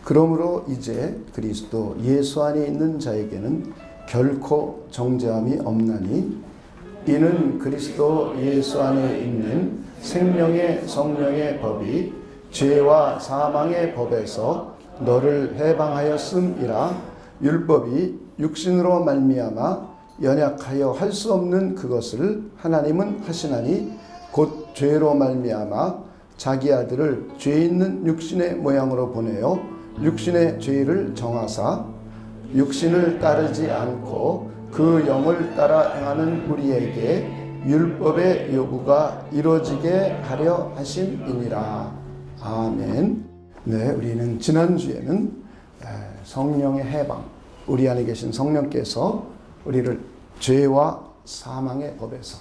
그러므로 이제 그리스도 예수 안에 있는 자에게는 결코 정죄함이 없나니 이는 그리스도 예수 안에 있는 생명의 성령의 법이 죄와 사망의 법에서 너를 해방하였음이라. 율법이 육신으로 말미암아 연약하여 할 수 없는 그것을 하나님은 하시나니 곧 죄로 말미암아 자기 아들을 죄 있는 육신의 모양으로 보내어 육신의 죄를 정하사 육신을 따르지 않고 그 영을 따라 행하는 우리에게 율법의 요구가 이루어지게 하려 하심이니라. 아멘. 네, 우리는 지난주에는 성령의 해방, 우리 안에 계신 성령께서 우리를 죄와 사망의 법에서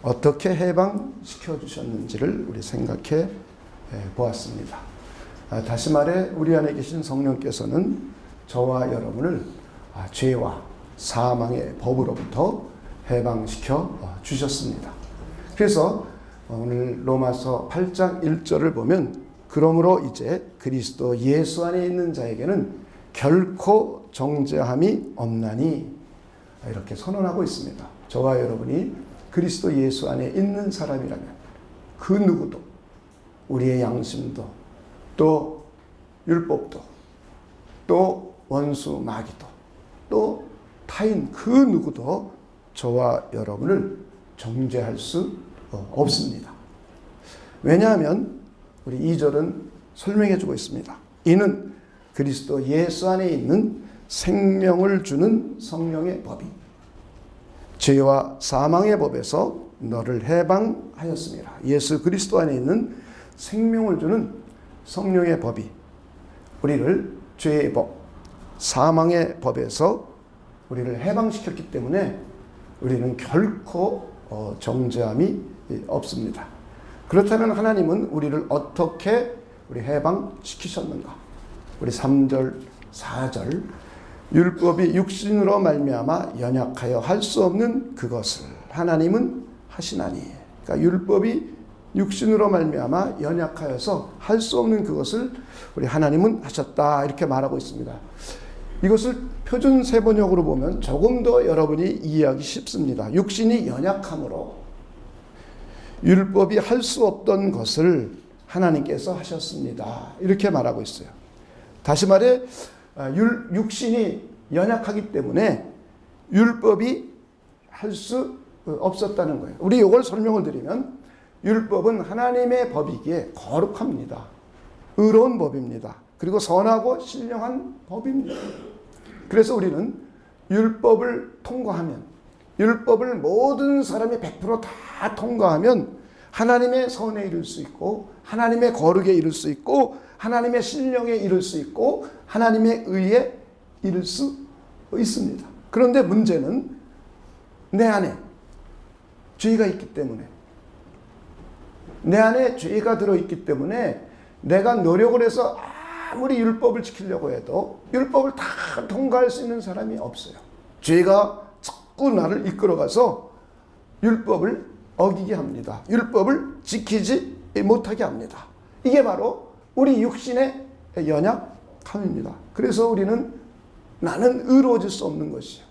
어떻게 해방시켜 주셨는지를 우리 생각해 보았습니다. 다시 말해 우리 안에 계신 성령께서는 저와 여러분을 죄와 사망의 법으로부터 해방시켜 주셨습니다. 그래서 오늘 로마서 8장 1절을 보면 그러므로 이제 그리스도 예수 안에 있는 자에게는 결코 정죄함이 없나니 이렇게 선언하고 있습니다. 저와 여러분이 그리스도 예수 안에 있는 사람이라면 그 누구도 우리의 양심도 또 율법도 또 원수 마귀도 또 타인 그 누구도 저와 여러분을 정죄할 수 없습니다. 왜냐하면 우리 2절은 설명해 주고 있습니다. 이는 그리스도 예수 안에 있는 생명을 주는 성령의 법이 죄와 사망의 법에서 너를 해방하였습니다. 예수 그리스도 안에 있는 생명을 주는 성령의 법이 우리를 죄의 법, 사망의 법에서 우리를 해방시켰기 때문에 우리는 결코 정죄함이 없습니다. 그렇다면 하나님은 우리를 어떻게 우리 해방시키셨는가? 우리 3절, 4절 율법이 육신으로 말미암아 연약하여 할 수 없는 그것을 하나님은 하시나니. 그러니까 율법이 육신으로 말미암아 연약하여서 할 수 없는 그것을 우리 하나님은 하셨다 이렇게 말하고 있습니다. 이것을 표준 세번역으로 보면 조금 더 여러분이 이해하기 쉽습니다. 육신이 연약함으로 율법이 할 수 없던 것을 하나님께서 하셨습니다. 이렇게 말하고 있어요. 다시 말해 육신이 연약하기 때문에 율법이 할 수 없었다는 거예요. 우리 이걸 설명을 드리면 율법은 하나님의 법이기에 거룩합니다. 의로운 법입니다. 그리고 선하고 신령한 법입니다. 그래서 우리는 율법을 통과하면 율법을 모든 사람이 100% 통과하면 하나님의 선에 이를 수 있고 하나님의 거룩에 이를 수 있고 하나님의 신령에 이를 수 있고 하나님의 의에 이를 수 있습니다. 그런데 문제는 내 안에 죄가 있기 때문에 내 안에 죄가 들어있기 때문에 내가 노력을 해서 아무리 율법을 지키려고 해도 율법을 다 통과할 수 있는 사람이 없어요. 죄가 자꾸 나를 이끌어가서 율법을 어기게 합니다. 율법을 지키지 못하게 합니다. 이게 바로 우리 육신의 연약함입니다. 그래서 우리는 나는 의로워질 수 없는 것이요.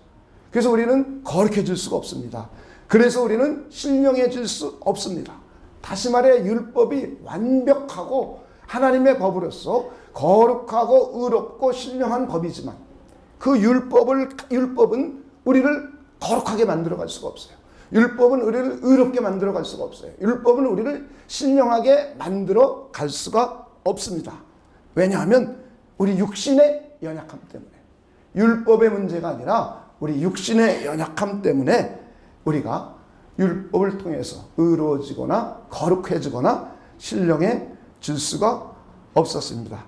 그래서 우리는 거룩해질 수가 없습니다. 그래서 우리는 신령해질 수 없습니다. 다시 말해 율법이 완벽하고 하나님의 법으로서 거룩하고 의롭고 신령한 법이지만 그 율법은 우리를 거룩하게 만들어갈 수가 없어요. 율법은 우리를 의롭게 만들어갈 수가 없어요. 율법은 우리를 신령하게 만들어갈 수가 없습니다. 왜냐하면 우리 육신의 연약함 때문에 율법의 문제가 아니라 우리 육신의 연약함 때문에 우리가 율법을 통해서 의로워지거나 거룩해지거나 신령해질 수가 없었습니다.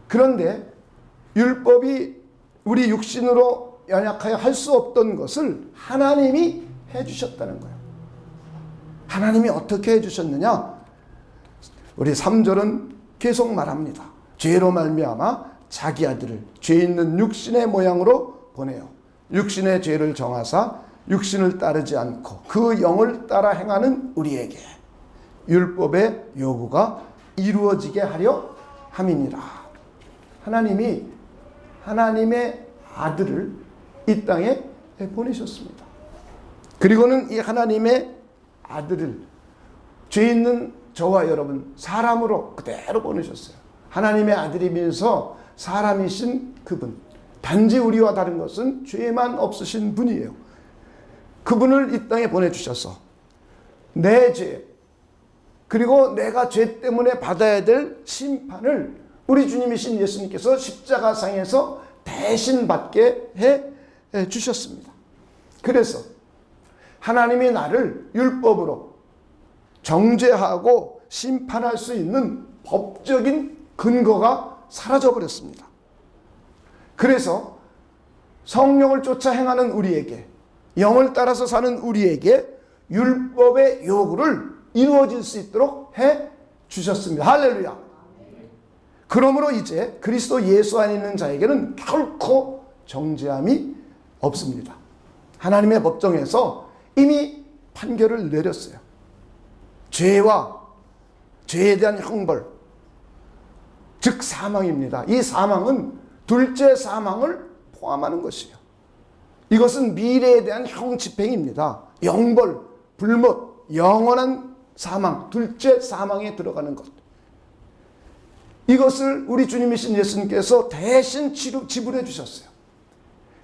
그런데 율법이 우리 육신으로 연약하여 할 수 없던 것을 하나님이 해주셨다는 거예요. 하나님이 어떻게 해주셨느냐? 우리 3절은 계속 말합니다. 죄로 말미암아 자기 아들을 죄 있는 육신의 모양으로 보내요. 육신의 죄를 정하사 육신을 따르지 않고 그 영을 따라 행하는 우리에게 율법의 요구가 이루어지게 하려 함이니라. 하나님이 하나님의 아들을 이 땅에 보내셨습니다. 그리고는 이 하나님의 아들을 죄 있는 저와 여러분 사람으로 그대로 보내셨어요. 하나님의 아들이면서 사람이신 그분, 단지 우리와 다른 것은 죄만 없으신 분이에요. 그분을 이 땅에 보내주셔서 내 죄, 그리고 내가 죄 때문에 받아야 될 심판을 우리 주님이신 예수님께서 십자가상에서 대신 받게 해 주셨습니다. 그래서 하나님이 나를 율법으로 정죄하고 심판할 수 있는 법적인 근거가 사라져버렸습니다. 그래서 성령을 쫓아 행하는 우리에게, 영을 따라서 사는 우리에게 율법의 요구를 이루어질 수 있도록 해 주셨습니다. 할렐루야. 그러므로 이제 그리스도 예수 안에 있는 자에게는 결코 정죄함이 없습니다. 하나님의 법정에서 이미 판결을 내렸어요. 죄와 죄에 대한 형벌, 즉 사망입니다. 이 사망은 둘째 사망을 포함하는 것이에요. 이것은 미래에 대한 형 집행입니다. 영벌, 불못, 영원한 사망, 둘째 사망에 들어가는 것. 이것을 우리 주님이신 예수님께서 대신 지불해 주셨어요.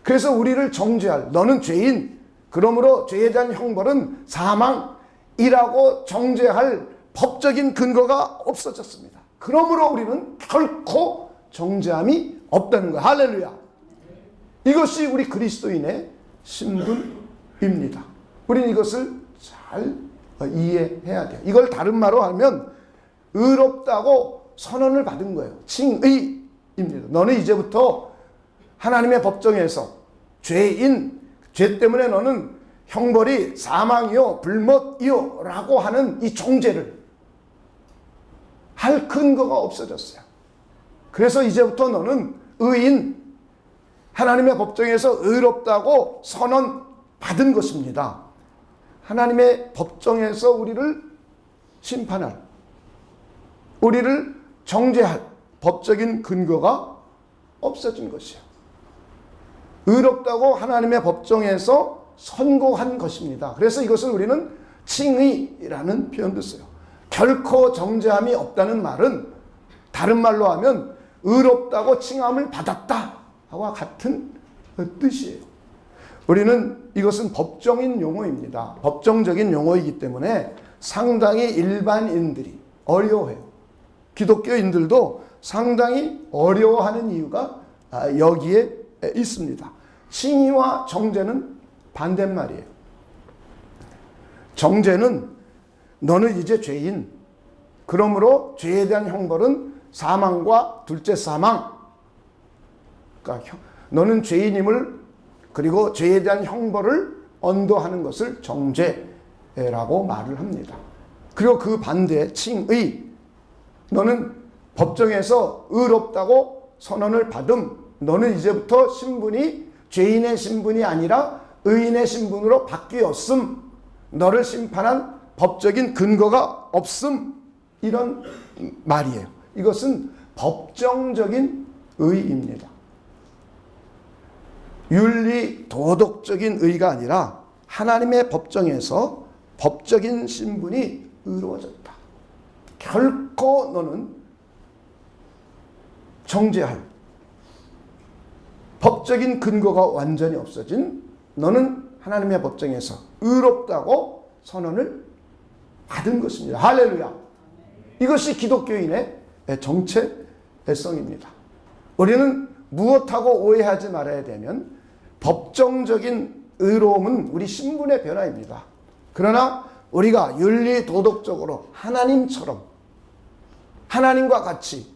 그래서 우리를 정죄할, 너는 죄인, 그러므로 죄에 대한 형벌은 사망이라고 정죄할 법적인 근거가 없어졌습니다. 그러므로 우리는 결코 정죄함이 없다는 거예요. 할렐루야. 이것이 우리 그리스도인의 신분입니다. 우리는 이것을 잘 이해해야 돼요. 이걸 다른 말로 하면 의롭다고 선언을 받은 거예요. 칭의입니다. 너는 이제부터 하나님의 법정에서 죄인, 죄 때문에 너는 형벌이 사망이요 불못이요 라고 하는 이 정죄를 할 근거가 없어졌어요. 그래서 이제부터 너는 의인, 하나님의 법정에서 의롭다고 선언받은 것입니다. 하나님의 법정에서 우리를 심판할, 우리를 정죄할 법적인 근거가 없어진 것이에요. 의롭다고 하나님의 법정에서 선고한 것입니다. 그래서 이것을 우리는 칭의라는 표현도 써요. 결코 정죄함이 없다는 말은 다른 말로 하면 의롭다고 칭함을 받았다와 같은 뜻이에요. 우리는 이것은 법정인 용어입니다. 법정적인 용어이기 때문에 상당히 일반인들이 어려워해요. 기독교인들도 상당히 어려워하는 이유가 여기에 있습니다. 칭의와 정죄는 반대말이에요. 정죄는 너는 이제 죄인, 그러므로 죄에 대한 형벌은 사망과 둘째 사망, 그러니까 너는 죄인임을, 그리고 죄에 대한 형벌을 언도하는 것을 정죄라고 말을 합니다. 그리고 그 반대 칭의, 너는 법정에서 의롭다고 선언을 받음, 너는 이제부터 신분이 죄인의 신분이 아니라 의인의 신분으로 바뀌었음, 너를 심판한 법적인 근거가 없음, 이런 말이에요. 이것은 법정적인 의입니다. 윤리 도덕적인 의가 아니라 하나님의 법정에서 법적인 신분이 의로워졌다. 결코 너는 정죄할 법적인 근거가 완전히 없어진, 너는 하나님의 법정에서 의롭다고 선언을 받은 것입니다. 할렐루야. 이것이 기독교인의 정체성입니다. 우리는 무엇하고 오해하지 말아야 되면 법정적인 의로움은 우리 신분의 변화입니다. 그러나 우리가 윤리 도덕적으로 하나님처럼, 하나님과 같이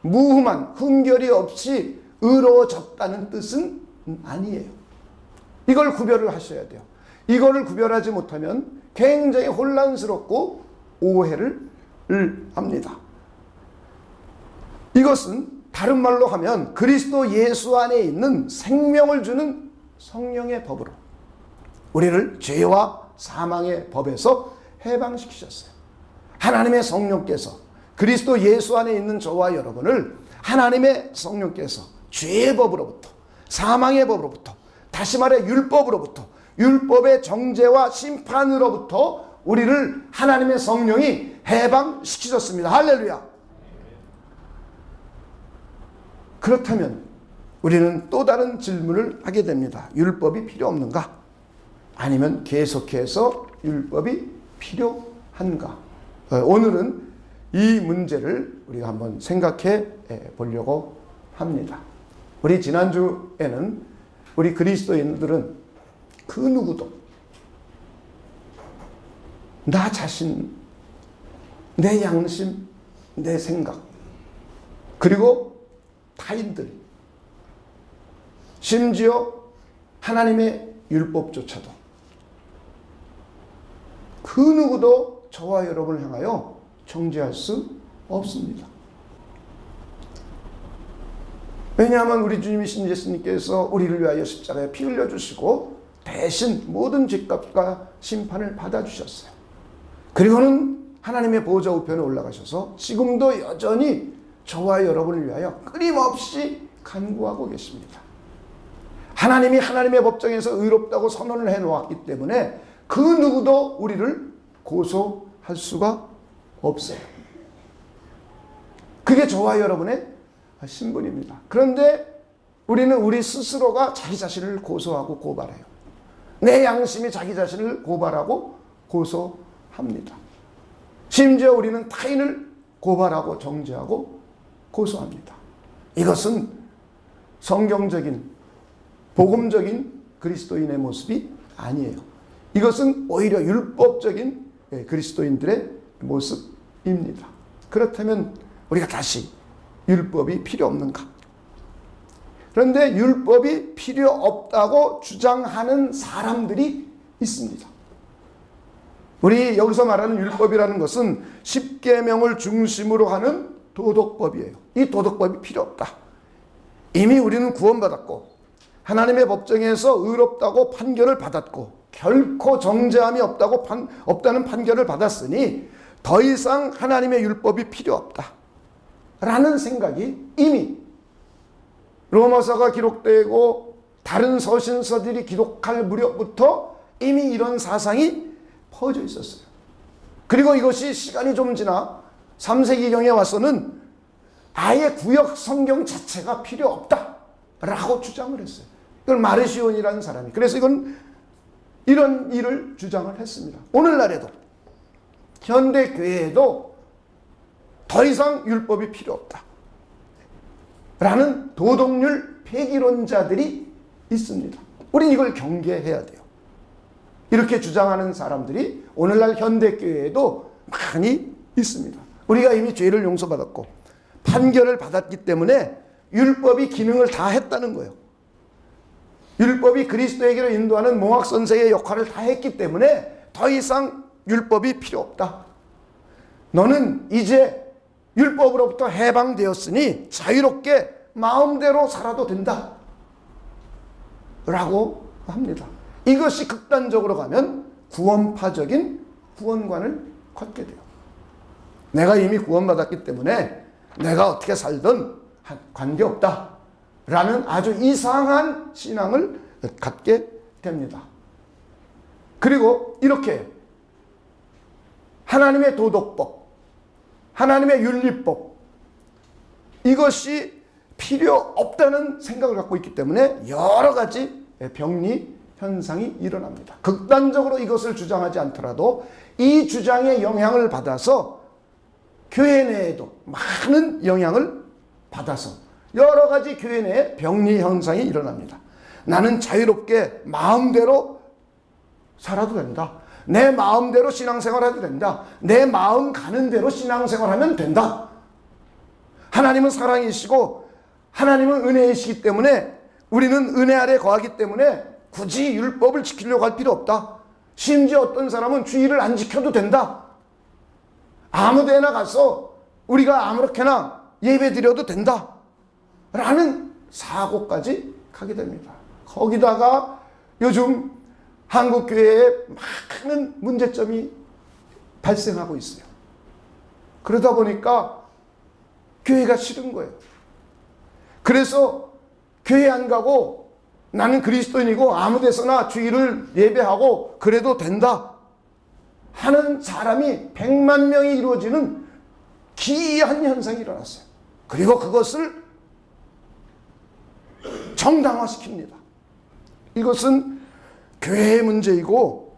무흠한 흠결이 없이 의로워졌다는 뜻은 아니에요. 이걸 구별을 하셔야 돼요. 이거를 구별하지 못하면 굉장히 혼란스럽고 오해를 합니다. 이것은 다른 말로 하면 그리스도 예수 안에 있는 생명을 주는 성령의 법으로 우리를 죄와 사망의 법에서 해방시키셨어요. 하나님의 성령께서 그리스도 예수 안에 있는 저와 여러분을 하나님의 성령께서 죄의 법으로부터, 사망의 법으로부터, 다시 말해 율법으로부터, 율법의 정죄와 심판으로부터 우리를 하나님의 성령이 해방시키셨습니다. 할렐루야. 그렇다면 우리는 또 다른 질문을 하게 됩니다. 율법이 필요 없는가? 아니면 계속해서 율법이 필요한가? 오늘은 이 문제를 우리가 한번 생각해 보려고 합니다. 우리 지난주에는 우리 그리스도인들은 그 누구도 나 자신, 내 양심, 내 생각, 그리고 타인들, 심지어 하나님의 율법조차도 그 누구도 저와 여러분을 향하여 정죄할 수 없습니다. 왜냐하면 우리 주님이신 예수님께서 우리를 위하여 십자가에 피 흘려주시고 대신 모든 죄값과 심판을 받아주셨어요. 그리고는 하나님의 보좌 우편에 올라가셔서 지금도 여전히 저와 여러분을 위하여 끊임없이 간구하고 계십니다. 하나님이 하나님의 법정에서 의롭다고 선언을 해놓았기 때문에 그 누구도 우리를 고소할 수가 없어요. 그게 저와 여러분의 신분입니다. 그런데 우리는 우리 스스로가 자기 자신을 고소하고 고발해요. 내 양심이 자기 자신을 고발하고 고소합니다. 심지어 우리는 타인을 고발하고 정죄하고 고소합니다. 이것은 성경적인 복음적인 그리스도인의 모습이 아니에요. 이것은 오히려 율법적인 그리스도인들의 모습입니다. 그렇다면 우리가 다시 율법이 필요 없는가? 그런데 율법이 필요 없다고 주장하는 사람들이 있습니다. 우리 여기서 말하는 율법이라는 것은 십계명을 중심으로 하는 도덕법이에요. 이 도덕법이 필요 없다. 이미 우리는 구원받았고 하나님의 법정에서 의롭다고 판결을 받았고 결코 정죄함이 없다는 판결을 받았으니 더 이상 하나님의 율법이 필요 없다 라는 생각이 이미 로마서가 기록되고 다른 서신서들이 기록할 무렵부터 이미 이런 사상이 퍼져 있었어요. 그리고 이것이 시간이 좀 지나 3세기경에 와서는 아예 구약 성경 자체가 필요 없다라고 주장을 했어요. 이걸 마르시온이라는 사람이. 그래서 이런 일을 주장을 했습니다. 오늘날에도 현대 교회에도 더 이상 율법이 필요 없다 라는 도덕률 폐기론자들이 있습니다. 우린 이걸 경계해야 돼요. 이렇게 주장하는 사람들이 오늘날 현대교회에도 많이 있습니다. 우리가 이미 죄를 용서받았고 판결을 받았기 때문에 율법이 기능을 다 했다는 거예요. 율법이 그리스도에게로 인도하는 몽학선생의 역할을 다 했기 때문에 더 이상 율법이 필요 없다. 너는 이제 율법으로부터 해방되었으니 자유롭게 마음대로 살아도 된다 라고 합니다. 이것이 극단적으로 가면 구원파적인 구원관을 갖게 돼요. 내가 이미 구원받았기 때문에 내가 어떻게 살든 관계없다 라는 아주 이상한 신앙을 갖게 됩니다. 그리고 이렇게 하나님의 도덕법, 하나님의 윤리법, 이것이 필요 없다는 생각을 갖고 있기 때문에 여러 가지 병리 현상이 일어납니다. 극단적으로 이것을 주장하지 않더라도 이 주장의 영향을 받아서 교회 내에도 많은 영향을 받아서 여러 가지 교회 내에 병리 현상이 일어납니다. 나는 자유롭게 마음대로 살아도 된다. 내 마음대로 신앙생활해도 된다. 내 마음 가는 대로 신앙생활하면 된다. 하나님은 사랑이시고 하나님은 은혜이시기 때문에 우리는 은혜 아래 거하기 때문에 굳이 율법을 지키려고 할 필요 없다. 심지어 어떤 사람은 주일을 안 지켜도 된다. 아무 데나 가서 우리가 아무렇게나 예배 드려도 된다 라는 사고까지 가게 됩니다. 거기다가 요즘 한국교회에 많은 문제점이 발생하고 있어요. 그러다 보니까 교회가 싫은 거예요. 그래서 교회 안 가고 나는 그리스도인이고 아무 데서나 주일을 예배하고 그래도 된다 하는 사람이 100만 명이 이루어지는 기이한 현상이 일어났어요. 그리고 그것을 정당화시킵니다. 이것은 교회의 문제이고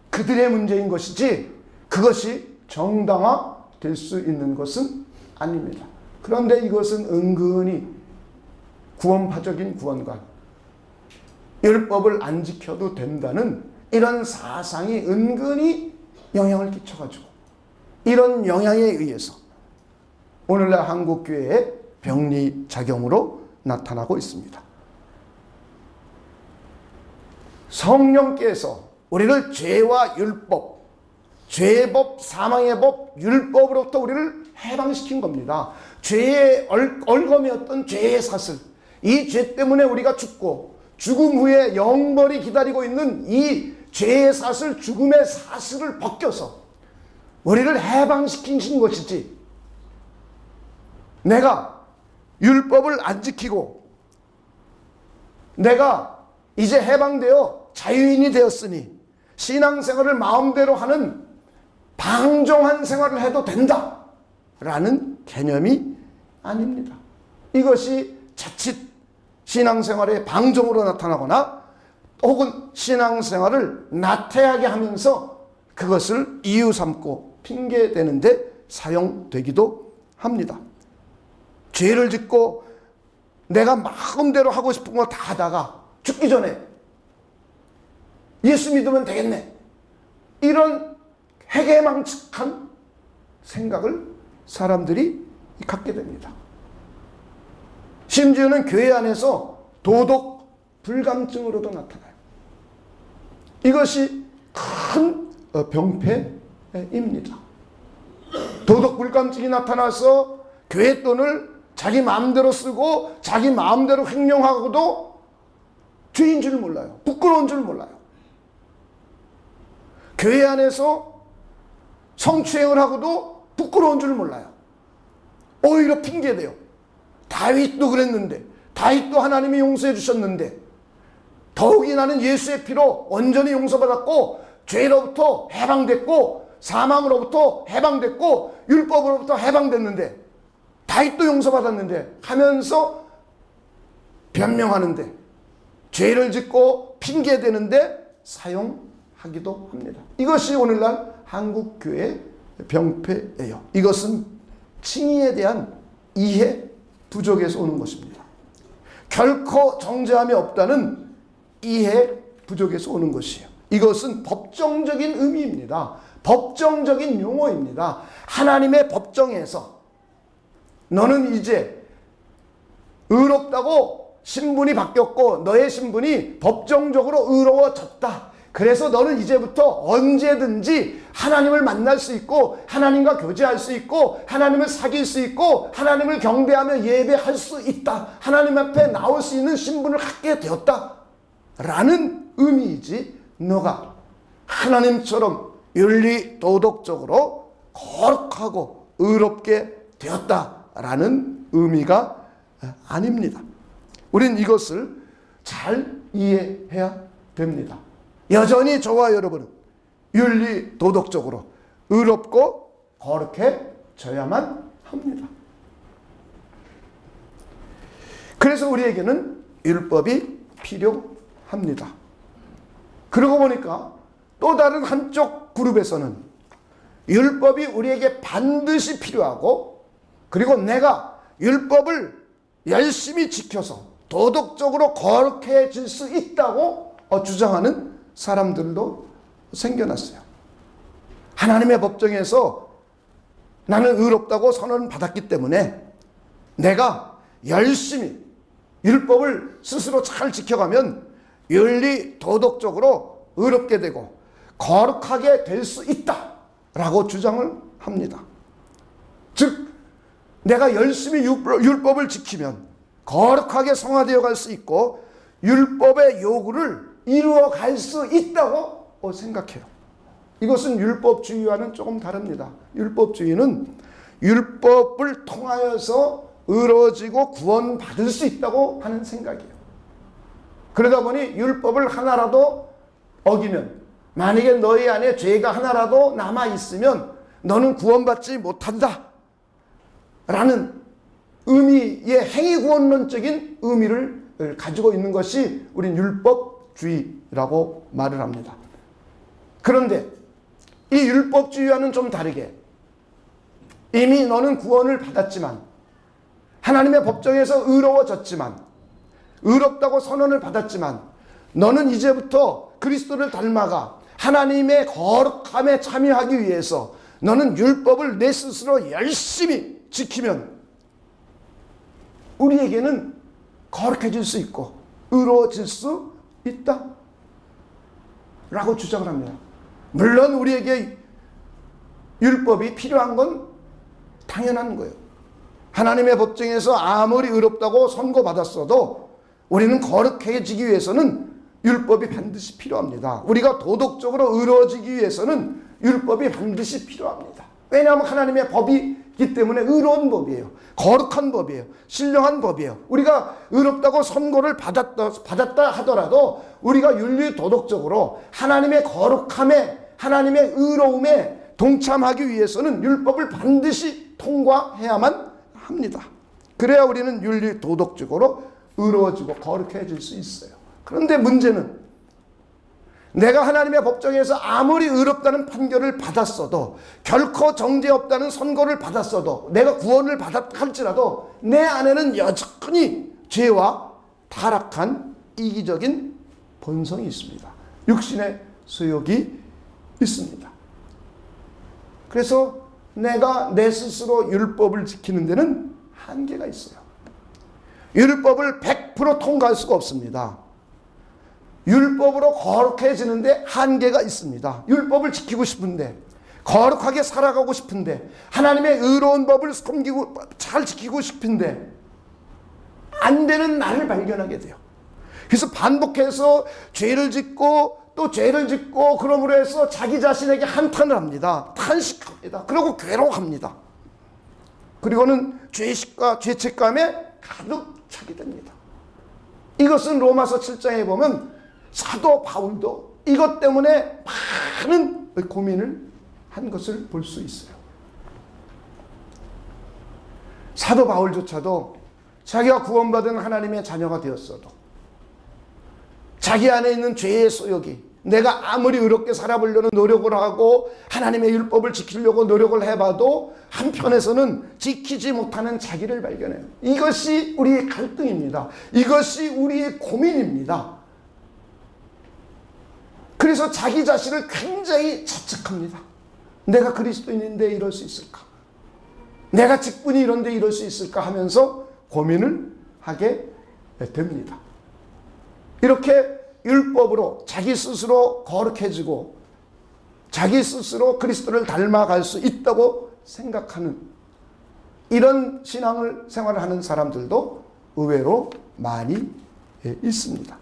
그들의 문제인 것이지 그것이 정당화될 수 있는 것은 아닙니다. 그런데 이것은 은근히 구원파적인 구원관, 율법을 안 지켜도 된다는 이런 사상이 은근히 영향을 끼쳐가지고 이런 영향에 의해서 오늘날 한국교회의 병리작용으로 나타나고 있습니다. 성령께서 우리를 죄와 율법, 죄의 법, 사망의 법, 율법으로부터 우리를 해방시킨 겁니다. 죄의 얼검이었던 죄의 사슬, 이 죄 때문에 우리가 죽고 죽음 후에 영벌이 기다리고 있는 이 죄의 사슬, 죽음의 사슬을 벗겨서 우리를 해방시키신 것이지, 내가 율법을 안 지키고 내가 이제 해방되어 자유인이 되었으니 신앙생활을 마음대로 하는 방종한 생활을 해도 된다 라는 개념이 아닙니다. 이것이 자칫 신앙생활의 방종으로 나타나거나 혹은 신앙생활을 나태하게 하면서 그것을 이유 삼고 핑계대는데 사용되기도 합니다. 죄를 짓고 내가 마음대로 하고 싶은 거 다 하다가 죽기 전에 예수 믿으면 되겠네, 이런 해괴망측한 생각을 사람들이 갖게 됩니다. 심지어는 교회 안에서 도덕 불감증으로도 나타나요. 이것이 큰 병폐입니다. 도덕 불감증이 나타나서 교회 돈을 자기 마음대로 쓰고 자기 마음대로 횡령하고도 죄인 줄 몰라요. 부끄러운 줄 몰라요. 교회 안에서 성추행을 하고도 부끄러운 줄 몰라요. 오히려 핑계대요. 다윗도 그랬는데, 다윗도 하나님이 용서해 주셨는데, 더욱이 나는 예수의 피로 온전히 용서받았고 죄로부터 해방됐고 사망으로부터 해방됐고 율법으로부터 해방됐는데, 다윗도 용서받았는데 하면서 변명하는데, 죄를 짓고 핑계대는데 사용하기도 합니다. 이것이 오늘날 한국교회의 병폐예요. 이것은 칭의에 대한 이해 부족에서 오는 것입니다. 결코 정죄함이 없다는 이해 부족에서 오는 것이에요. 이것은 법정적인 의미입니다. 법정적인 용어입니다. 하나님의 법정에서 너는 이제 의롭다고 신분이 바뀌었고 너의 신분이 법정적으로 의로워졌다. 그래서 너는 이제부터 언제든지 하나님을 만날 수 있고 하나님과 교제할 수 있고 하나님을 사귈 수 있고 하나님을 경배하며 예배할 수 있다. 하나님 앞에 나올 수 있는 신분을 갖게 되었다 라는 의미이지, 너가 하나님처럼 윤리 도덕적으로 거룩하고 의롭게 되었다라는 의미가 아닙니다. 우린 이것을 잘 이해해야 됩니다. 여전히 저와 여러분은 윤리 도덕적으로 의롭고 거룩해져야만 합니다. 그래서 우리에게는 율법이 필요합니다. 그러고 보니까 또 다른 한쪽 그룹에서는 율법이 우리에게 반드시 필요하고, 그리고 내가 율법을 열심히 지켜서 도덕적으로 거룩해질 수 있다고 주장하는 사람들도 생겨났어요. 하나님의 법정에서 나는 의롭다고 선언을 받았기 때문에 내가 열심히 율법을 스스로 잘 지켜가면 윤리 도덕적으로 의롭게 되고 거룩하게 될 수 있다라고 주장을 합니다. 즉 내가 열심히 율법을 지키면 거룩하게 성화되어 갈 수 있고 율법의 요구를 이루어 갈 수 있다고 생각해요. 이것은 율법주의와는 조금 다릅니다. 율법주의는 율법을 통하여서 의로워지고 구원받을 수 있다고 하는 생각이에요. 그러다 보니 율법을 하나라도 어기면, 만약에 너희 안에 죄가 하나라도 남아있으면 너는 구원받지 못한다 라는 의미의 행위구원론적인 의미를 가지고 있는 것이 우린 율법주의라고 말을 합니다. 그런데 이 율법주의와는 좀 다르게 이미 너는 구원을 받았지만, 하나님의 법정에서 의로워졌지만, 의롭다고 선언을 받았지만, 너는 이제부터 그리스도를 닮아가 하나님의 거룩함에 참여하기 위해서 너는 율법을 내 스스로 열심히 지키면 우리에게는 거룩해질 수 있고 의로워질 수 있다 라고 주장을 합니다. 물론 우리에게 율법이 필요한 건 당연한 거예요. 하나님의 법정에서 아무리 의롭다고 선고받았어도 우리는 거룩해지기 위해서는 율법이 반드시 필요합니다. 우리가 도덕적으로 의로워지기 위해서는 율법이 반드시 필요합니다. 왜냐하면 하나님의 법이기 때문에 의로운 법이에요. 거룩한 법이에요. 신령한 법이에요. 우리가 의롭다고 선고를 받았다 하더라도 우리가 윤리 도덕적으로 하나님의 거룩함에, 하나님의 의로움에 동참하기 위해서는 율법을 반드시 통과해야만 합니다. 그래야 우리는 윤리 도덕적으로 의로워지고 거룩해질 수 있어요. 그런데 문제는 내가 하나님의 법정에서 아무리 의롭다는 판결을 받았어도, 결코 정죄 없다는 선고를 받았어도, 내가 구원을 받았다 할지라도 내 안에는 여전히 죄와 타락한 이기적인 본성이 있습니다. 육신의 소욕이 있습니다. 그래서 내가 내 스스로 율법을 지키는 데는 한계가 있어요. 율법을 100% 통과할 수가 없습니다. 율법으로 거룩해지는데 한계가 있습니다. 율법을 지키고 싶은데, 거룩하게 살아가고 싶은데, 하나님의 의로운 법을 섬기고 잘 지키고 싶은데 안 되는 나를 발견하게 돼요. 그래서 반복해서 죄를 짓고 또 죄를 짓고, 그러므로 해서 자기 자신에게 한탄을 합니다. 탄식합니다. 그리고 괴로워합니다. 그리고는 죄식과 죄책감에 가득 차게 됩니다. 이것은 로마서 7장에 보면 사도 바울도 이것 때문에 많은 고민을 한 것을 볼 수 있어요. 사도 바울조차도 자기가 구원받은 하나님의 자녀가 되었어도 자기 안에 있는 죄의 소욕이, 내가 아무리 의롭게 살아보려는 노력을 하고 하나님의 율법을 지키려고 노력을 해봐도 한편에서는 지키지 못하는 자기를 발견해요. 이것이 우리의 갈등입니다. 이것이 우리의 고민입니다. 그래서 자기 자신을 굉장히 자책합니다. 내가 그리스도인인데 이럴 수 있을까? 내가 직분이 이런데 이럴 수 있을까? 하면서 고민을 하게 됩니다. 이렇게 율법으로 자기 스스로 거룩해지고 자기 스스로 그리스도를 닮아갈 수 있다고 생각하는 이런 신앙을 생활하는 사람들도 의외로 많이 있습니다.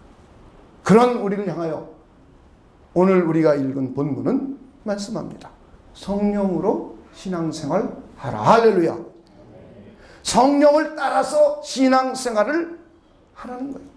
그런 우리를 향하여 오늘 우리가 읽은 본문은 말씀합니다. 성령으로 신앙생활 하라. 할렐루야. 성령을 따라서 신앙생활을 하라는 거예요.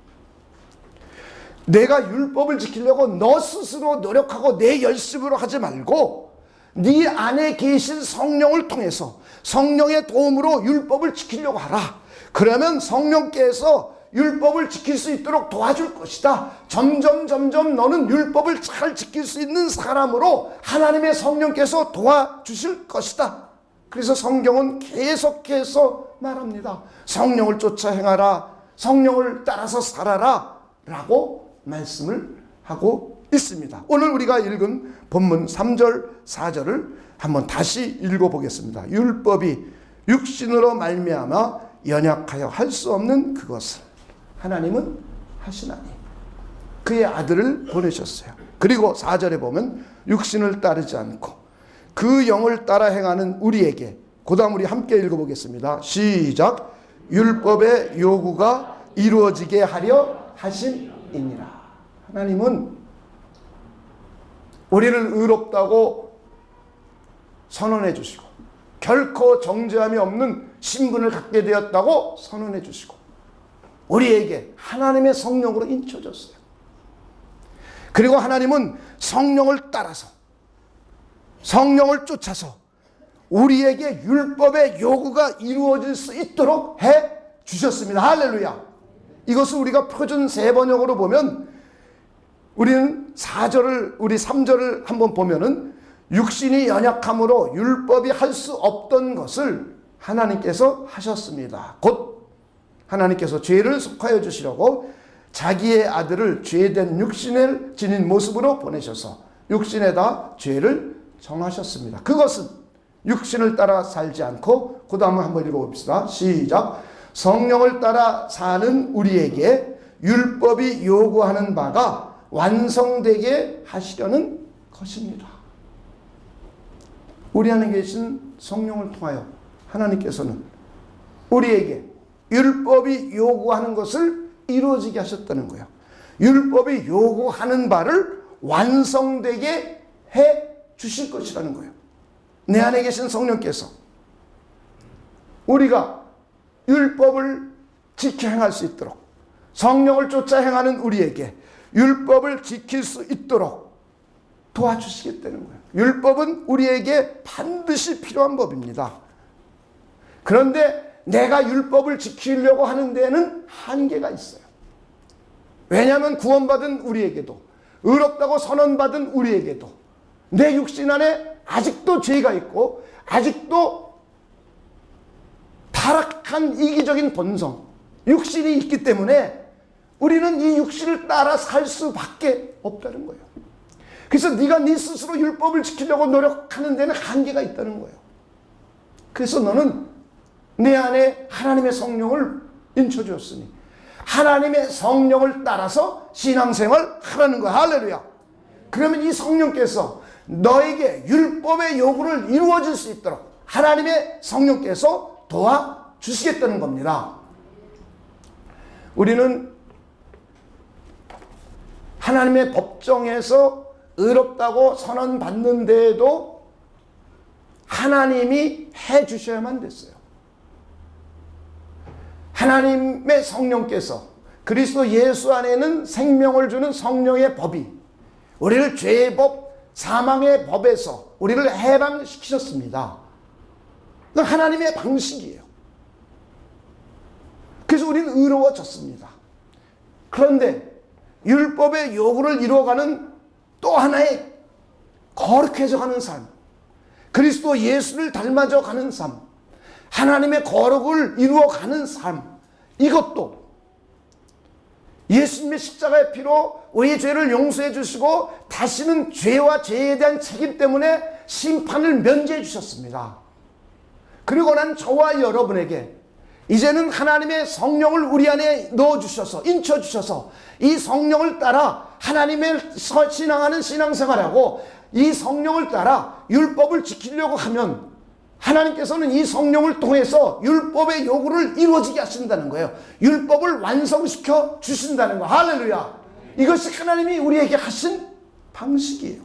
내가 율법을 지키려고 너 스스로 노력하고 내 열심으로 하지 말고 네 안에 계신 성령을 통해서 성령의 도움으로 율법을 지키려고 하라. 그러면 성령께서 율법을 지킬 수 있도록 도와줄 것이다. 점점 너는 율법을 잘 지킬 수 있는 사람으로 하나님의 성령께서 도와주실 것이다. 그래서 성경은 계속해서 말합니다. 성령을 쫓아 행하라. 성령을 따라서 살아라 라고 말씀을 하고 있습니다. 오늘 우리가 읽은 본문 3절 4절을 한번 다시 읽어보겠습니다. 율법이 육신으로 말미암아 연약하여 할 수 없는 그것을 하나님은 하시나니 그의 아들을 보내셨어요. 그리고 4절에 보면 육신을 따르지 않고 그 영을 따라 행하는 우리에게, 그 다음 우리 함께 읽어보겠습니다. 시작. 율법의 요구가 이루어지게 하려 하심이니라. 하나님은 우리를 의롭다고 선언해 주시고 결코 정죄함이 없는 신분을 갖게 되었다고 선언해 주시고 우리에게 하나님의 성령으로 인쳐줬어요. 그리고 하나님은 성령을 따라서 성령을 쫓아서 우리에게 율법의 요구가 이루어질 수 있도록 해 주셨습니다. 할렐루야. 이것을 우리가 표준 세번역으로 보면 우리는 4절을 우리 3절을 한번 보면은 육신이 연약함으로 율법이 할 수 없던 것을 하나님께서 하셨습니다. 곧 하나님께서 죄를 속하여 주시려고 자기의 아들을 죄된 육신을 지닌 모습으로 보내셔서 육신에다 죄를 정하셨습니다. 그것은 육신을 따라 살지 않고 그 다음을 한번 읽어봅시다. 시작. 성령을 따라 사는 우리에게 율법이 요구하는 바가 완성되게 하시려는 것입니다. 우리 안에 계신 성령을 통하여 하나님께서는 우리에게 율법이 요구하는 것을 이루어지게 하셨다는 거예요. 율법이 요구하는 바를 완성되게 해 주실 것이라는 거예요. 내 안에 계신 성령께서 우리가 율법을 지켜 행할 수 있도록 성령을 쫓아 행하는 우리에게 율법을 지킬 수 있도록 도와주시겠다는 거예요. 율법은 우리에게 반드시 필요한 법입니다. 그런데 내가 율법을 지키려고 하는 데에는 한계가 있어요. 왜냐하면 구원받은 우리에게도 의롭다고 선언받은 우리에게도 내 육신 안에 아직도 죄가 있고 아직도 타락한 이기적인 본성, 육신이 있기 때문에 우리는 이 육신을 따라 살 수밖에 없다는 거예요. 그래서 네가 네 스스로 율법을 지키려고 노력하는 데는 한계가 있다는 거예요. 그래서 너는 내 안에 하나님의 성령을 인쳐주었으니 하나님의 성령을 따라서 신앙생활 하라는 거야. 할렐루야. 그러면 이 성령께서 너에게 율법의 요구를 이루어질 수 있도록 하나님의 성령께서 도와주시겠다는 겁니다. 우리는 하나님의 법정에서 의롭다고 선언받는 데에도 하나님이 해주셔야만 됐어요. 하나님의 성령께서 그리스도 예수 안에는 생명을 주는 성령의 법이 우리를 죄의 법, 사망의 법에서 우리를 해방시키셨습니다. 하나님의 방식이에요. 그래서 우리는 의로워졌습니다. 그런데 율법의 요구를 이루어가는 또 하나의 거룩해져가는 삶, 그리스도 예수를 닮아져가는 삶, 하나님의 거룩을 이루어가는 삶, 이것도 예수님의 십자가의 피로 우리의 죄를 용서해 주시고 다시는 죄와 죄에 대한 책임 때문에 심판을 면제해 주셨습니다. 그리고 난 저와 여러분에게 이제는 하나님의 성령을 우리 안에 넣어주셔서 인쳐주셔서 이 성령을 따라 하나님의 신앙하는 신앙생활하고 이 성령을 따라 율법을 지키려고 하면 하나님께서는 이 성령을 통해서 율법의 요구를 이루어지게 하신다는 거예요. 율법을 완성시켜 주신다는 거예요. 할렐루야. 이것이 하나님이 우리에게 하신 방식이에요.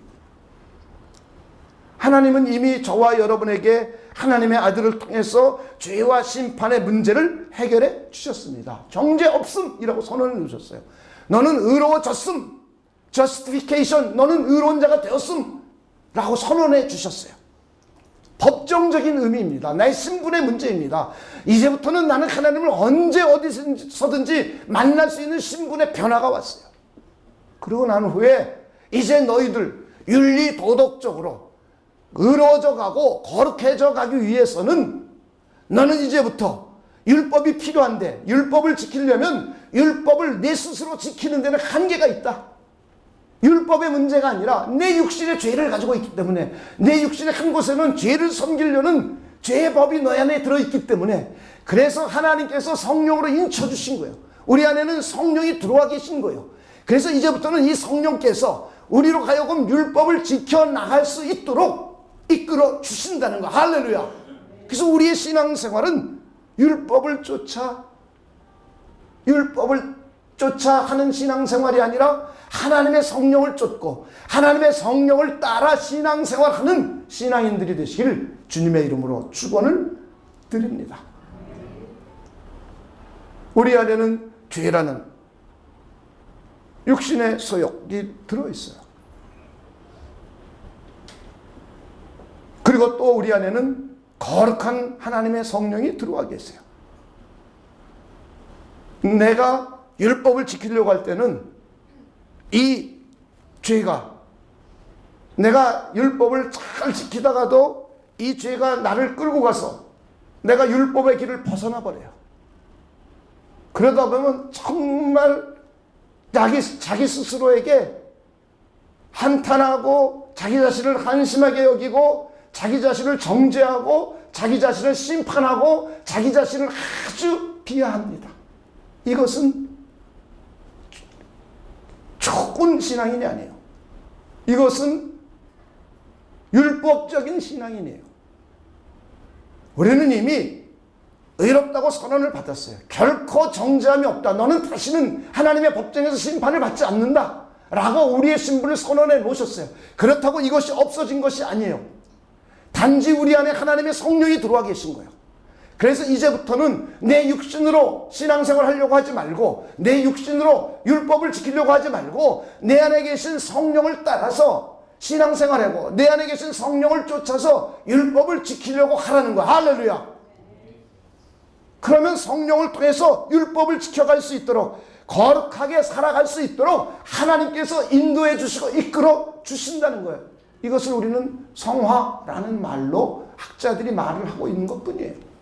하나님은 이미 저와 여러분에게 하나님의 아들을 통해서 죄와 심판의 문제를 해결해 주셨습니다. 정죄 없음이라고 선언을 주셨어요. 너는 의로워졌음, justification, 너는 의로운 자가 되었음 라고 선언해 주셨어요. 법정적인 의미입니다. 나의 신분의 문제입니다. 이제부터는 나는 하나님을 언제 어디서든지 만날 수 있는 신분의 변화가 왔어요. 그리고 난 후에 이제 너희들 윤리 도덕적으로 의로워져 가고 거룩해져 가기 위해서는 너는 이제부터 율법이 필요한데 율법을 지키려면 율법을 내 스스로 지키는 데는 한계가 있다. 율법의 문제가 아니라 내 육신의 죄를 가지고 있기 때문에 내 육신의 한 곳에는 죄를 섬기려는 죄의 법이 너 안에 들어있기 때문에 그래서 하나님께서 성령으로 인쳐주신 거예요. 우리 안에는 성령이 들어와 계신 거예요. 그래서 이제부터는 이 성령께서 우리로 하여금 율법을 지켜나갈 수 있도록 이끌어 주신다는 거. 할렐루야. 그래서 우리의 신앙생활은 율법을 쫓아 하는 신앙생활이 아니라 하나님의 성령을 쫓고 하나님의 성령을 따라 신앙생활하는 신앙인들이 되시기를 주님의 이름으로 축원을 드립니다. 우리 안에는 죄라는 육신의 소욕이 들어있어요. 그리고 또 우리 안에는 거룩한 하나님의 성령이 들어와 계세요. 내가 율법을 지키려고 할 때는 이 죄가, 내가 율법을 잘 지키다가도 이 죄가 나를 끌고 가서 내가 율법의 길을 벗어나 버려요. 그러다 보면 정말 자기 스스로에게 한탄하고 자기 자신을 한심하게 여기고 자기 자신을 정죄하고 자기 자신을 심판하고 자기 자신을 아주 비하합니다. 이것은 좋은 신앙인이 아니에요. 이것은 율법적인 신앙인이에요. 우리는 이미 의롭다고 선언을 받았어요. 결코 정죄함이 없다. 너는 다시는 하나님의 법정에서 심판을 받지 않는다 라고 우리의 신분을 선언해 놓으셨어요. 그렇다고 이것이 없어진 것이 아니에요. 단지 우리 안에 하나님의 성령이 들어와 계신 거예요. 그래서 이제부터는 내 육신으로 신앙생활 하려고 하지 말고 내 육신으로 율법을 지키려고 하지 말고 내 안에 계신 성령을 따라서 신앙생활하고 내 안에 계신 성령을 쫓아서 율법을 지키려고 하라는 거야. 할렐루야. 그러면 성령을 통해서 율법을 지켜갈 수 있도록 거룩하게 살아갈 수 있도록 하나님께서 인도해 주시고 이끌어 주신다는 거예요. 이것을 우리는 성화라는 말로 학자들이 말을 하고 있는 것뿐이에요.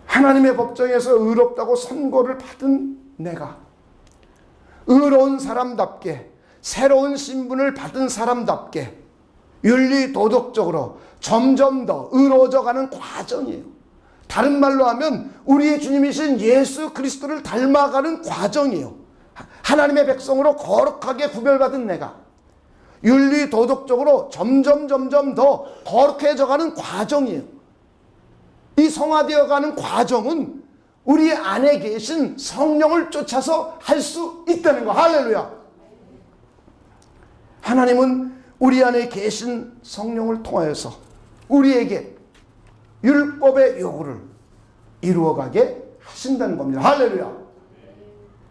하나님의 법정에서 의롭다고 선고를 받은 내가 의로운 사람답게 새로운 신분을 받은 사람답게 윤리 도덕적으로 점점 더 의로워져 가는 과정이에요. 다른 말로 하면 우리의 주님이신 예수 그리스도를 닮아가는 과정이에요. 하나님의 백성으로 거룩하게 구별받은 내가 윤리 도덕적으로 점점 더 거룩해져 가는 과정이에요. 이 성화되어 가는 과정은 우리 안에 계신 성령을 쫓아서 할 수 있다는 거. 할렐루야. 하나님은 우리 안에 계신 성령을 통하여서 우리에게 율법의 요구를 이루어가게 하신다는 겁니다. 할렐루야.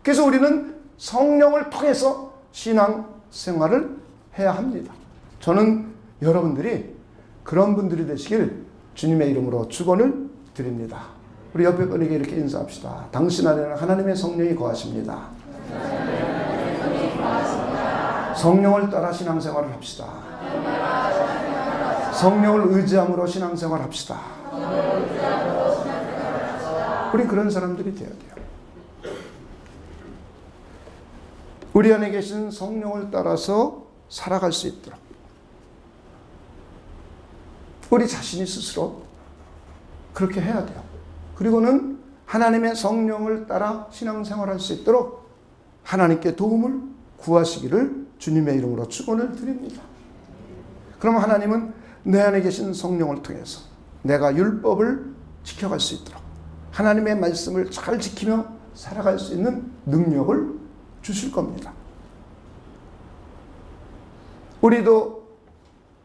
그래서 우리는 성령을 통해서 신앙생활을 해야 합니다. 저는 여러분들이 그런 분들이 되시길 주님의 이름으로 축원을 드립니다. 우리 옆에 분에게 이렇게 인사합시다. 당신 안에는 하나님의 성령이 거하십니다. 성령을 따라 신앙생활을 합시다. 성령을 의지함으로 신앙생활을 합시다. 우리 그런 사람들이 되어야 돼요. 우리 안에 계신 성령을 따라서 살아갈 수 있도록 우리 자신이 스스로 그렇게 해야 돼요. 그리고는 하나님의 성령을 따라 신앙생활할 수 있도록 하나님께 도움을 구하시기를 주님의 이름으로 축원을 드립니다. 그럼 하나님은 내 안에 계신 성령을 통해서 내가 율법을 지켜갈 수 있도록 하나님의 말씀을 잘 지키며 살아갈 수 있는 능력을 주실 겁니다. 우리도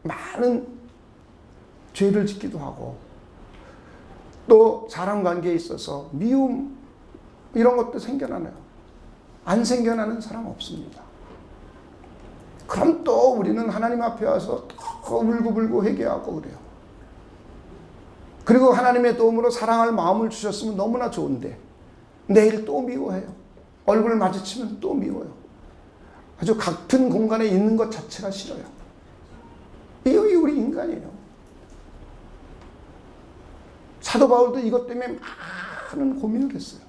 많은 죄를 짓기도 하고 또 사람관계에 있어서 미움 이런 것도 생겨나네요. 안 생겨나는 사람 없습니다. 그럼 또 우리는 하나님 앞에 와서 더 울고불고 회개하고 그래요. 그리고 하나님의 도움으로 사랑할 마음을 주셨으면 너무나 좋은데 내일 또 미워해요. 얼굴을 마주치면 또 미워요. 아주 같은 공간에 있는 것 자체가 싫어요. 이게 우리 인간이에요. 사도 바울도 이것 때문에 많은 고민을 했어요.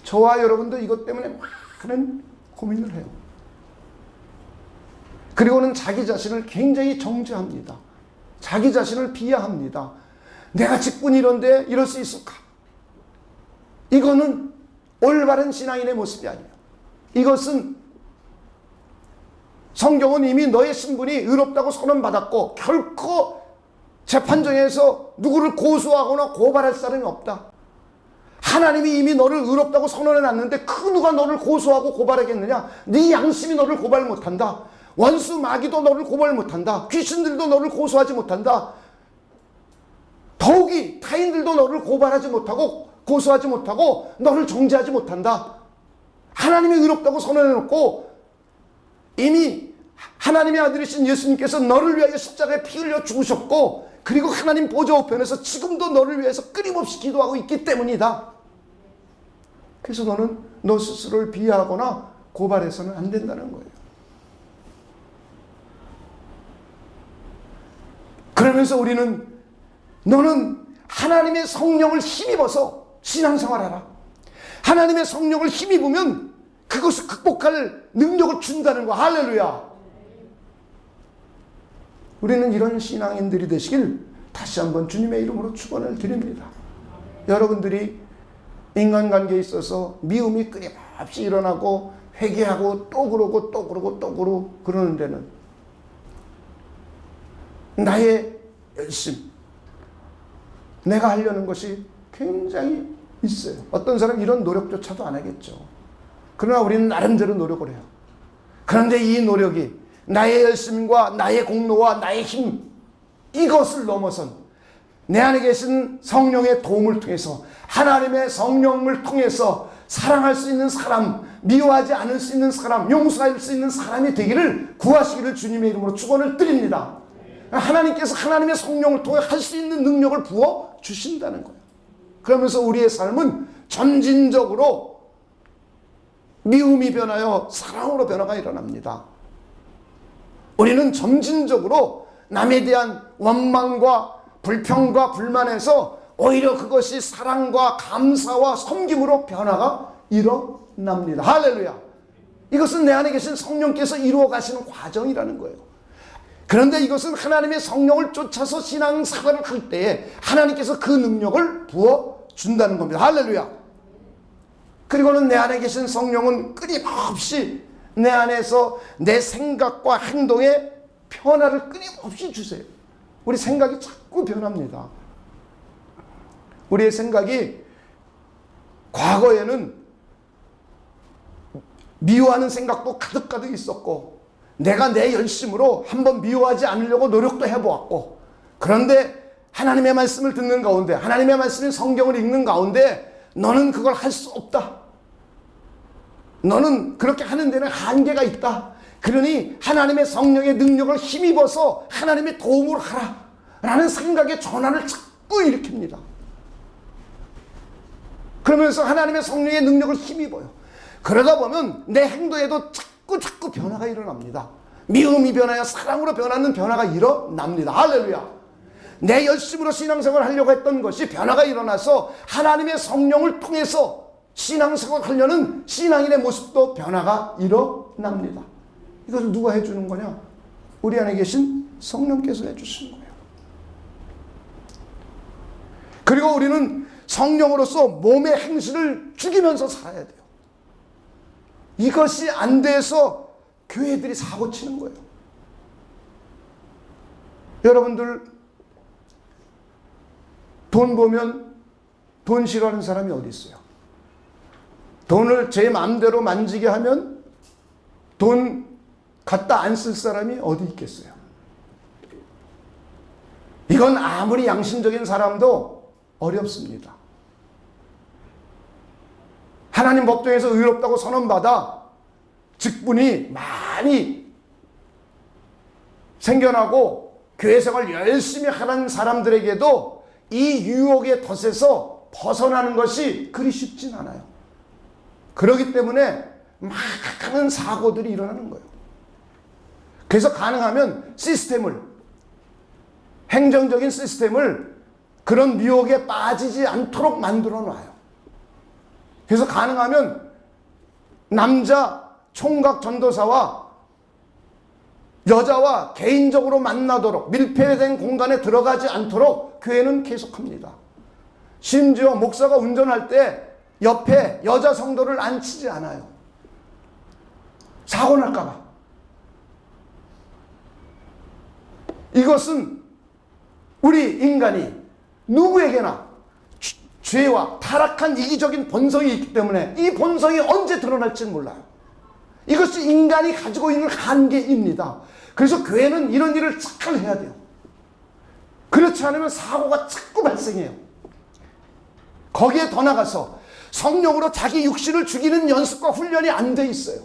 저와 여러분도 이것 때문에 많은 고민을 해요. 그리고는 자기 자신을 굉장히 정죄합니다. 자기 자신을 비하합니다. 내가 직분이 이런데 이럴 수 있을까? 이거는 올바른 신앙인의 모습이 아니에요. 이것은 성경은 이미 너의 신분이 의롭다고 선언받았고 결코 재판정에서 누구를 고소하거나 고발할 사람이 없다. 하나님이 이미 너를 의롭다고 선언해 놨는데 그 누가 너를 고소하고 고발하겠느냐? 네 양심이 너를 고발 못한다. 원수 마귀도 너를 고발 못한다. 귀신들도 너를 고소하지 못한다. 더욱이 타인들도 너를 고발하지 못하고 고소하지 못하고 너를 정죄하지 못한다. 하나님이 의롭다고 선언해 놓고 이미 하나님의 아들이신 예수님께서 너를 위하여 십자가에 피 흘려 죽으셨고, 그리고 하나님 보좌 우편에서 지금도 너를 위해서 끊임없이 기도하고 있기 때문이다. 그래서 너는 너 스스로를 비하하거나 고발해서는 안 된다는 거예요. 그러면서 우리는 너는 하나님의 성령을 힘입어서 신앙생활하라. 하나님의 성령을 힘입으면 그것을 극복할 능력을 준다는 거. 할렐루야. 우리는 이런 신앙인들이 되시길 다시 한번 주님의 이름으로 축원을 드립니다. 여러분들이 인간관계에 있어서 미움이 끊임없이 일어나고 회개하고 또 그러고 또 그러고 또 그러고 그러는 데는 나의 열심, 내가 하려는 것이 굉장히 있어요. 어떤 사람은 이런 노력조차도 안 하겠죠. 그러나 우리는 나름대로 노력을 해요. 그런데 이 노력이 나의 열심과 나의 공로와 나의 힘, 이것을 넘어선 내 안에 계신 성령의 도움을 통해서, 하나님의 성령을 통해서 사랑할 수 있는 사람, 미워하지 않을 수 있는 사람, 용서할 수 있는 사람이 되기를 구하시기를 주님의 이름으로 축원을 드립니다. 하나님께서 하나님의 성령을 통해 할 수 있는 능력을 부어 주신다는 거예요. 그러면서 우리의 삶은 점진적으로 미움이 변하여 사랑으로 변화가 일어납니다. 우리는 점진적으로 남에 대한 원망과 불평과 불만에서 오히려 그것이 사랑과 감사와 섬김으로 변화가 일어납니다. 할렐루야. 이것은 내 안에 계신 성령께서 이루어 가시는 과정이라는 거예요. 그런데 이것은 하나님의 성령을 쫓아서 신앙생활을 할 때에 하나님께서 그 능력을 부어준다는 겁니다. 할렐루야. 그리고는 내 안에 계신 성령은 끊임없이 내 안에서 내 생각과 행동에 변화를 끊임없이 주세요. 우리 생각이 자꾸 변합니다. 우리의 생각이 과거에는 미워하는 생각도 가득가득 있었고, 내가 내 열심으로 한번 미워하지 않으려고 노력도 해보았고, 그런데 하나님의 말씀을 듣는 가운데, 하나님의 말씀인 성경을 읽는 가운데 너는 그걸 할 수 없다. 너는 그렇게 하는 데는 한계가 있다. 그러니 하나님의 성령의 능력을 힘입어서 하나님의 도움을 하라 라는 생각의 전환을 자꾸 일으킵니다. 그러면서 하나님의 성령의 능력을 힘입어요. 그러다 보면 내 행동에도 자꾸 변화가 일어납니다. 미움이 변하여 사랑으로 변하는 변화가 일어납니다. 할렐루야. 내 열심으로 신앙생활을 하려고 했던 것이 변화가 일어나서 하나님의 성령을 통해서 신앙생활을 하려는 신앙인의 모습도 변화가 일어납니다. 이것을 누가 해주는 거냐? 우리 안에 계신 성령께서 해주시는 거예요. 그리고 우리는 성령으로서 몸의 행실을 죽이면서 살아야 돼요. 이것이 안 돼서 교회들이 사고 치는 거예요. 여러분들 돈 보면 돈 싫어하는 사람이 어디 있어요? 돈을 제 마음대로 만지게 하면 돈 갖다 안 쓸 사람이 어디 있겠어요? 이건 아무리 양심적인 사람도 어렵습니다. 하나님 법정에서 의롭다고 선언받아 직분이 많이 생겨나고 교회 생활 열심히 하는 사람들에게도 이 유혹의 덫에서 벗어나는 것이 그리 쉽진 않아요. 그렇기 때문에 많은 사고들이 일어나는 거예요. 그래서 가능하면 시스템을, 행정적인 시스템을 그런 유혹에 빠지지 않도록 만들어 놔요. 그래서 가능하면 남자 총각 전도사와 여자와 개인적으로 만나도록 밀폐된 공간에 들어가지 않도록 교회는 계속합니다. 심지어 목사가 운전할 때 옆에 여자 성도를 앉히지 않아요. 사고 날까 봐. 이것은 우리 인간이 누구에게나 죄와 타락한 이기적인 본성이 있기 때문에 이 본성이 언제 드러날지는 몰라요. 이것이 인간이 가지고 있는 한계입니다. 그래서 교회는 이런 일을 잘 해야 돼요. 그렇지 않으면 사고가 자꾸 발생해요. 거기에 더 나가서 성령으로 자기 육신을 죽이는 연습과 훈련이 안 돼 있어요.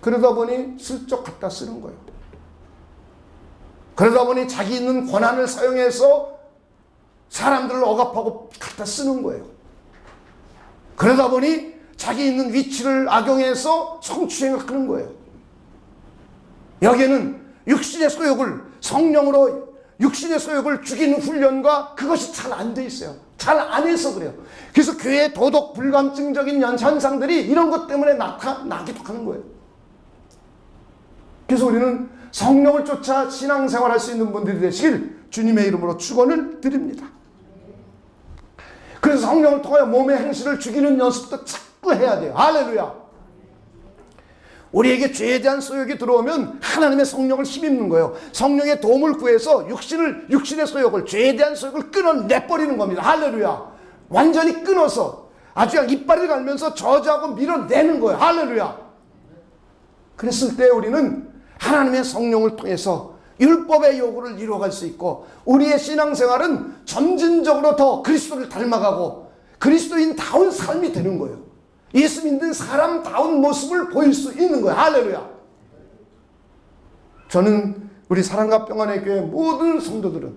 그러다 보니 슬쩍 갖다 쓰는 거예요. 그러다 보니 자기 있는 권한을 사용해서 사람들을 억압하고 갖다 쓰는 거예요. 그러다 보니 자기 있는 위치를 악용해서 성추행을 하는 거예요. 여기에는 육신의 소욕을 성령으로 육신의 소욕을 죽이는 훈련과 그것이 잘 안 돼 있어요. 잘 안 해서 그래요. 그래서 교회의 도덕 불감증적인 현상들이 이런 것 때문에 나기도 하는 거예요. 그래서 우리는 성령을 쫓아 신앙생활할 수 있는 분들이 되시길 주님의 이름으로 축원을 드립니다. 그래서 성령을 통하여 몸의 행실을 죽이는 연습도 자꾸 해야 돼요. 할렐루야. 우리에게 죄에 대한 소욕이 들어오면 하나님의 성령을 힘입는 거예요. 성령의 도움을 구해서 육신의 소욕을, 죄에 대한 소욕을 끊어내버리는 겁니다. 할렐루야. 완전히 끊어서 아주 그냥 이빨을 갈면서 저주하고 밀어내는 거예요. 할렐루야. 그랬을 때 우리는 하나님의 성령을 통해서 율법의 요구를 이루어갈 수 있고 우리의 신앙생활은 점진적으로 더 그리스도를 닮아가고 그리스도인다운 삶이 되는 거예요. 예수 믿는 사람다운 모습을 보일 수 있는 거예요. 할렐루야. 저는 우리 사랑과 평안의 교회 모든 성도들은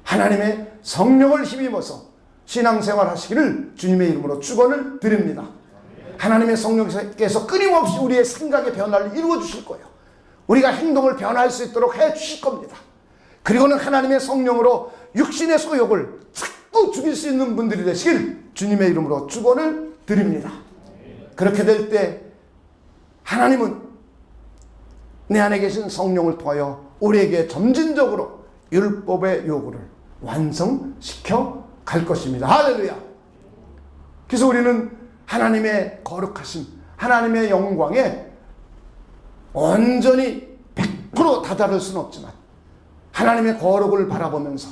하나님의 성령을 힘입어서 신앙생활 하시기를 주님의 이름으로 축원을 드립니다. 하나님의 성령께서 끊임없이 우리의 생각의 변화를 이루어 주실 거예요. 우리가 행동을 변화할 수 있도록 해 주실 겁니다. 그리고는 하나님의 성령으로 육신의 소욕을 자꾸 죽일 수 있는 분들이 되시길 주님의 이름으로 축원을 드립니다. 그렇게 될 때 하나님은 내 안에 계신 성령을 통하여 우리에게 점진적으로 율법의 요구를 완성시켜 갈 것입니다. 할렐루야. 그래서 우리는 하나님의 거룩하심, 하나님의 영광에 온전히 100% 다다를 수는 없지만 하나님의 거룩을 바라보면서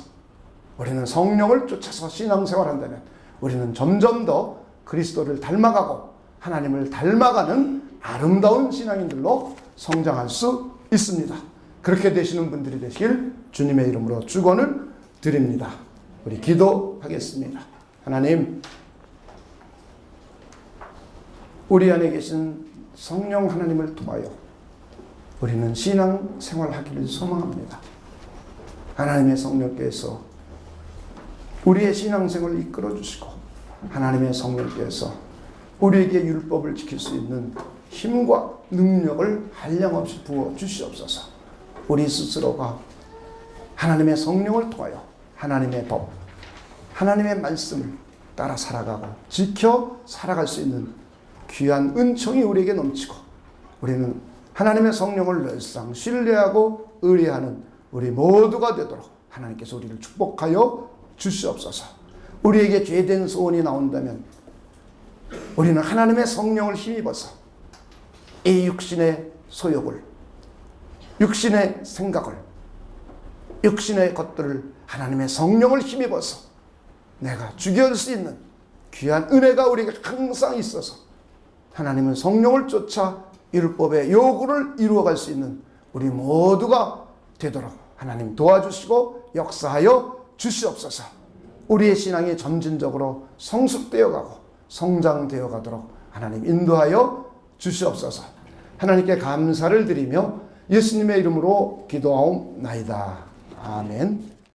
우리는 성령을 쫓아서 신앙생활한다면 우리는 점점 더 그리스도를 닮아가고 하나님을 닮아가는 아름다운 신앙인들로 성장할 수 있습니다. 그렇게 되시는 분들이 되시길 주님의 이름으로 축원을 드립니다. 우리 기도하겠습니다. 하나님, 우리 안에 계신 성령 하나님을 통하여 우리는 신앙생활하기를 소망합니다. 하나님의 성령께서 우리의 신앙생활을 이끌어 주시고 하나님의 성령께서 우리에게 율법을 지킬 수 있는 힘과 능력을 한량없이 부어 주시옵소서. 우리 스스로가 하나님의 성령을 통하여 하나님의 법, 하나님의 말씀을 따라 살아가고 지켜 살아갈 수 있는 귀한 은총이 우리에게 넘치고 우리는 하나님의 성령을 늘상 신뢰하고 의뢰하는 우리 모두가 되도록 하나님께서 우리를 축복하여 주시옵소서. 우리에게 죄된 소원이 나온다면 우리는 하나님의 성령을 힘입어서 이 육신의 소욕을, 육신의 생각을, 육신의 것들을 하나님의 성령을 힘입어서 내가 죽여줄 수 있는 귀한 은혜가 우리에게 항상 있어서 하나님은 성령을 쫓아 율법의 요구를 이루어갈 수 있는 우리 모두가 되도록 하나님 도와주시고 역사하여 주시옵소서. 우리의 신앙이 점진적으로 성숙되어 가고 성장되어 가도록 하나님 인도하여 주시옵소서. 하나님께 감사를 드리며 예수님의 이름으로 기도하옵나이다. 아멘.